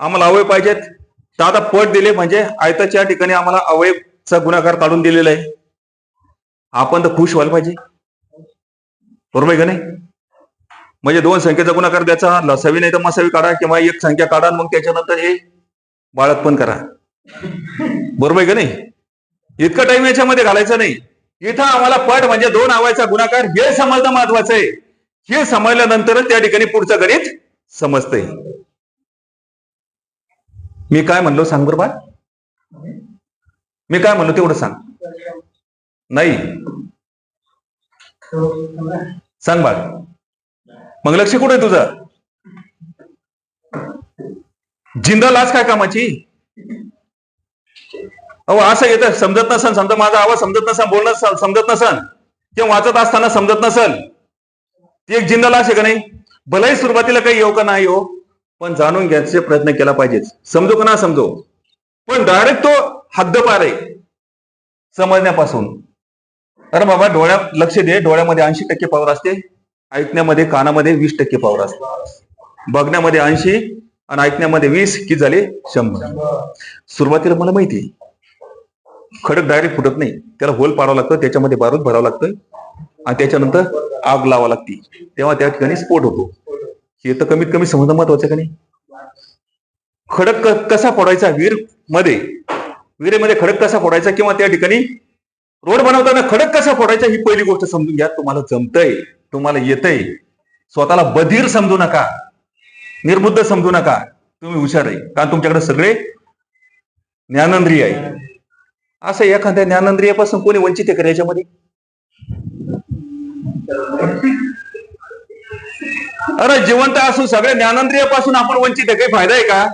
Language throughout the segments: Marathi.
आम्हाला अवयव पाहिजेत, तर आता पट दिले म्हणजे आयताच्या ठिकाणी आम्हाला अवयवचा गुणाकार काढून दिलेला आहे. आपण तर खुश व्हायला पाहिजे, बरोबर आहे का नाही? म्हणजे दोन संख्येचा गुणाकार द्यायचा, लसावी नाही तर मसावी काढा किंवा एक संख्या काढा, मग त्याच्यानंतर हे बाळक पण करा, बरोबर आहे का नाही? इतकं टाइम याच्यामध्ये घालायचं नाही. इथं आम्हाला पट म्हणजे दोन अवयवाचा गुणाकार हे समजणं महत्वाचं आहे. हे समजल्यानंतरच त्या ठिकाणी पुढचं गणित समजतंय. मी काय म्हणलो सांग बरं बा, मी काय म्हणलो तेवढं सांग. नाही सांग बाळ, मग लक्ष कुठे तुझं? जिंदा लाच काय कामाची? अहो असं येतं, समजत नसन, समजा माझा आवाज समजत नसन, बोलणं समजत नसन किंवा वाचत असताना समजत नसल, ती एक जिंदा लाच आहे का नाही? भलेही सुरुवातीला काही येऊ का नाही हो, पण जाणून घ्यायचे प्रयत्न केला पाहिजे. समजो का ना समजो, पण डायरेक्ट तो हद्दपार आहे समजण्यापासून. अरे बाबा डोळ्यात लक्ष दे, डोळ्यामध्ये 80% पॉवर असते, ऐकण्यामध्ये कानामध्ये 20% पॉवर असते. बघण्यामध्ये 80 आणि ऐकण्यामध्ये 20, किती झाले 100. सुरुवातीला मला माहिती आहे खडक डायरेक्ट फुटत नाही, त्याला होल पाडावं लागतं, त्याच्यामध्ये बारूद भरावं लागतं आणि त्याच्यानंतर आग लावावं लागते, तेव्हा त्या ठिकाणी स्फोट होतो. हे तर कमीत कमी समजणं महत्वाचं का नाही? खडक कसा फोडायचा विहिरीमध्ये खडक कसा फोडायचा किंवा त्या ठिकाणी रोड बनवताना खडक कसा फोडायचा ही पहिली गोष्ट समजून घ्या. तुम्हाला जमतंय, तुम्हाला येतंय. स्वतःला बधीर समजू नका, निर्बुद्ध समजू नका. तुम्ही हुशार आहे, कारण तुमच्याकडे सगळे ज्ञानेंद्रिय आहे. असं एखाद्या ज्ञानेंद्रियापासून कोणी वंचित आहे का याच्यामध्ये? अरे जिवंत असून सगळ्या ज्ञानेंद्रियापासून आपण वंचित आहे, काही फायदा आहे का?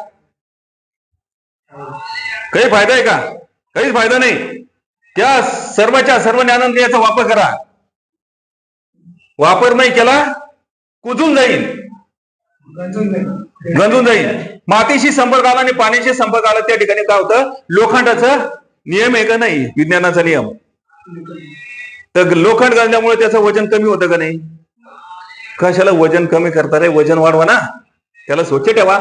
काही फायदा आहे का? काहीच फायदा नाही. त्या सर्व ज्ञानेंद्रियाचा वापर करा. वापर नाही केला कुजून जाईल, गंजून जाईल. मातीशी संपर्क आला आणि पाण्याशी संपर्क आला, त्या ठिकाणी काय होतं? लोखंडाचा नियम आहे का नाही, विज्ञानाचा नियम. तर लोखंड गंजल्यामुळे त्याचं वजन कमी होतं का नाही? कशाला वजन कमी करता रे? वजन वाढवा ना, त्याला स्वच्छ ठेवा.